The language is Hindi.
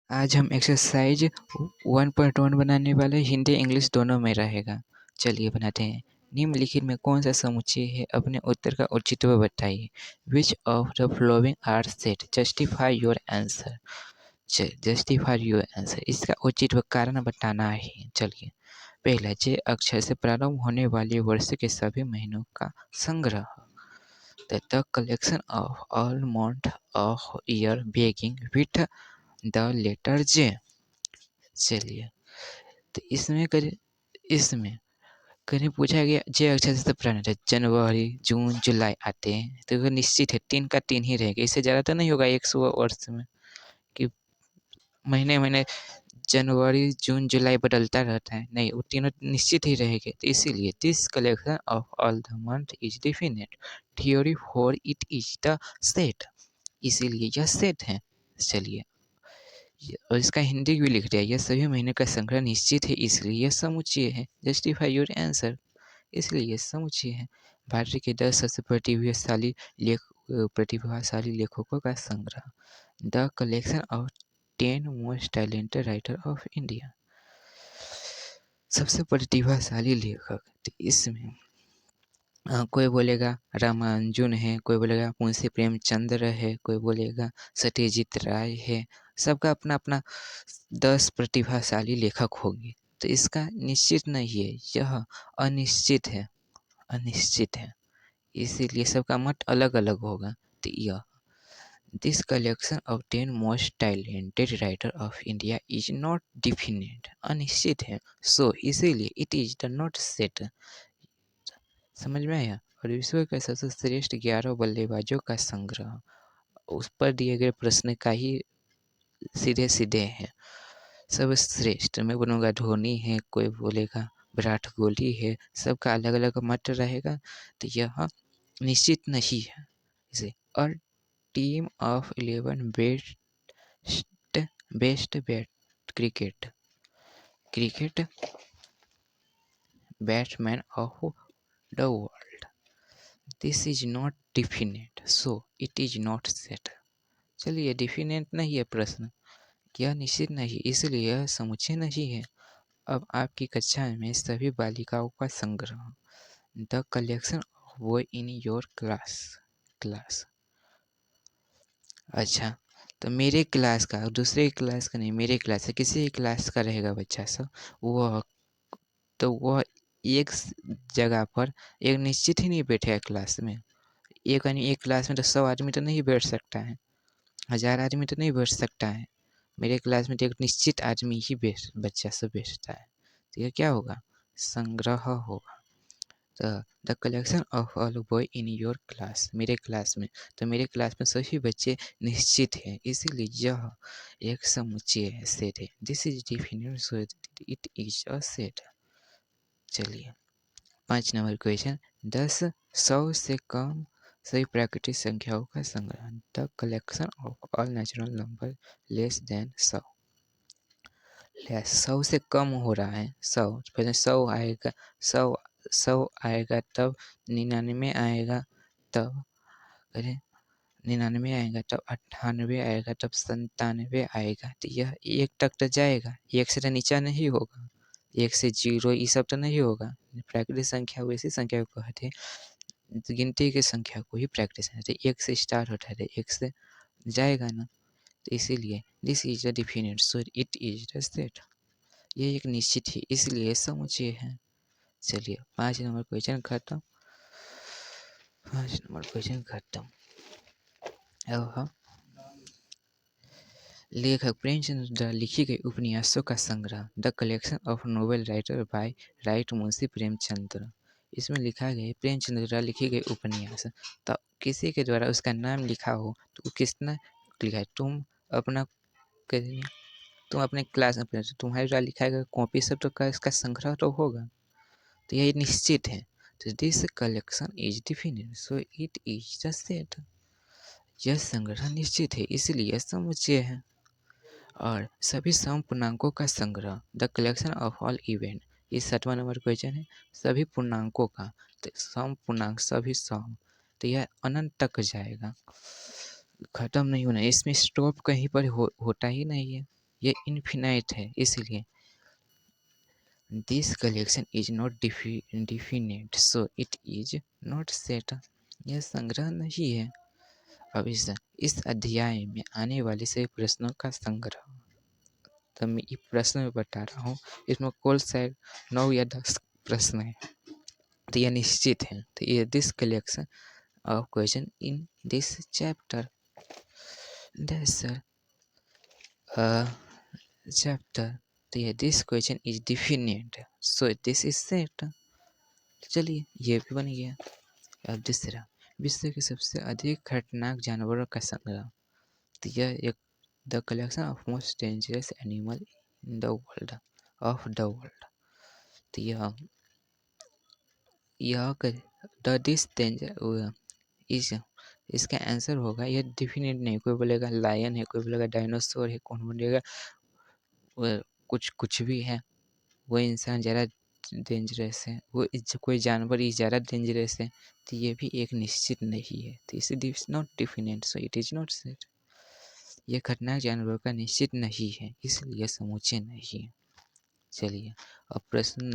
आज हम एक्सरसाइज 1.1 बनाने वाले, हिंदी इंग्लिश दोनों में रहेगा। चलिए बनाते हैं। निम्नलिखित में कौन सा समुच्चय है, अपने उत्तर का औचित्य बताइए। Which of the following are set, justify your answer. Justify your answer, इसका औचित्य कारण बताना है। चलिए, पहला, जे अक्षर से प्रारंभ होने वाले वर्ष के सभी महीनों का संग्रह। The collection of all month of year beginning with the letter J. चलिए, तो इसमें कहीं पूछा गया जे अक्षर से प्रारंभ है, जनवरी जून जुलाई आते हैं, तो वो निश्चित है 3 का 3 ही रहेगा। इससे ज़्यादा तो नहीं होगा 100 वर्ष में कि महीने महीने जनवरी जून जुलाई बदलता रहता है, नहीं, वो तीनों निश्चित ही रहेंगे। तो इसीलिए this collection of all the month is definite theory for it is the set, इसीलिए यह सेट है। चलिए, और इसका हिंदी भी लिख दिया, यह सभी महीने का संग्रह निश्चित है, इसलिए यह समुच्चय है। जस्टिफाई योर आंसर, इसलिए यह समुच्चय है। भारत के 10 सबसे प्रतिभाशाली लेखकों का संग्रह। The collection of 10 most talented writer of India. सबसे प्रतिभाशाली लेखक, तो इसमें कोई बोलेगा रामानुजन है, कोई बोलेगा मुंशी प्रेमचंद्र है, कोई बोलेगा सत्यजीत राय है। सबका अपना अपना 10 प्रतिभाशाली लेखक होंगे। तो इसका निश्चित नहीं है, यह अनिश्चित है, अनिश्चित है, इसीलिए सबका मत अलग अलग होगा। तो यह this collection of 10 most talented writer of India is not definite, अनिश्चित है। सो इसीलिए it is the not set. समझ में आया। और विश्व के सबसे श्रेष्ठ 11 बल्लेबाजों का संग्रह, उस पर दिए गए प्रश्न का ही सीधे सीधे हैं। सर्वश्रेष्ठ में बोलूँगा धोनी है, कोई बोलेगा विराट कोहली है, सबका अलग अलग मत रहेगा। तो यह निश्चित नहीं है। इसे और team of 11 best cricket batsman of the world, this is not definite, so it is not set. चलिए, डिफिनेट नहीं है प्रश्न, यह निश्चित नहीं, इसलिए यह समुच्चय नहीं है। अब आपकी कक्षा में सभी बालिकाओं का संग्रह। The collection of boy in your class. अच्छा, तो मेरे क्लास का, दूसरे क्लास का नहीं, मेरे क्लास का, किसी क्लास का रहेगा बच्चा सब, वह एक जगह पर एक निश्चित ही नहीं बैठेगा क्लास में। एक क्लास में तो 100 आदमी तो नहीं बैठ सकता है, 1000 आदमी तो नहीं बैठ सकता है। मेरे क्लास में तो एक निश्चित आदमी ही बच्चा सब बैठता है। तो यह क्या होगा, संग्रह होगा। तो the collection of all boy in your class, मेरे क्लास में, तो मेरे क्लास में सभी बच्चे निश्चित हैं, इसीलिए यह एक समुच्चय है, सेट है। This is definite, so it is a set. चलिए, 5 नंबर क्वेश्चन, 10 100 से कम सभी प्राकृतिक संख्याओं का संग्रह। The collection of all natural number less than 100। 100 से कम हो रहा है, 100 पहले 100 आएगा, 100 आएगा, तब 99 आएगा, तब अरे 99 आएगा, तब 98 आएगा, तब 97 आएगा। तो यह 1 तक तो जाएगा, 1 से तो नीचा नहीं होगा, 1 से 0 ये सब तो नहीं होगा। प्राकृतिक संख्या वैसी संख्या को कहते हैं, तो गिनती की संख्या को ही प्राकृतिक संख्या, 1 से स्टार्ट होता है, 1 से जाएगा ना। तो इसीलिए this is the definite, so it is the set, ये एक निश्चित ही, इसलिए समुच्चय है। चलिए, 5 नंबर क्वेश्चन खत्म। 5 नंबर क्वेश्चन खत्म। अब लेखक प्रेमचंद द्वारा लिखी गई उपन्यासों का संग्रह। The collection of novel writer bye right Munshi Premchandra. इसमें लिखा गया प्रेमचंद द्वारा लिखी गई उपन्यास, तो किसी के द्वारा उसका नाम लिखा हो तो किसने लिखा है, तुम अपने क्लास में, तुम्हारे द्वारा लिखा गया कॉपी सब तो का इसका संग्रह तो होगा, तो यह निश्चित है। तो this collection is definite, so it is the set, यह संग्रह निश्चित है, इसलिए समुच्चय है। और सभी सम पूर्णांकों का संग्रह। The collection of all event, ये 7वां नंबर क्वेश्चन है, सभी पूर्णांकों का। तो सम पूर्णांक, सभी सम, तो यह अनंत तक जाएगा, खत्म नहीं होना, इसमें स्टॉप कहीं पर होता ही नहीं है। ये इन्फिनाइट है, इसलिए this collection is not definite so it is not set. यह संग्रह नहीं है। अब इस अध्याय में आने वाले सभी प्रश्नों का संग्रह, तो मैं ये प्रश्न में बता रहा हूँ, इसमें कुल शायद 9 या 10 प्रश्न है, तो यह निश्चित है। तो ये this collection of question in this chapter, sir chapter, तो ये this question is definite so this is set. चलिए ये भी बन गया। अब दूसरा, विश्व के सबसे अधिक खतरनाक जानवरों का संग्रह, तो यह एक the collection of most dangerous animal in the world of the world. तो यह द दिस डेंजर इस इसका आंसर होगा, यह डिफिनेट नहीं। कोई बोलेगा लायन है, कोई बोलेगा डायनासोर है, कौन बोलेगा कुछ भी है। वो इंसान ज़्यादा डेंजरस है, वो कोई जानवर ही ज़्यादा डेंजरस है, तो ये भी एक निश्चित नहीं है। तो इसे is not definite so it is not set. यह खतरनाक जानवरों का निश्चित नहीं है, इसलिए समुच्चय नहीं है। चलिए अब प्रश्न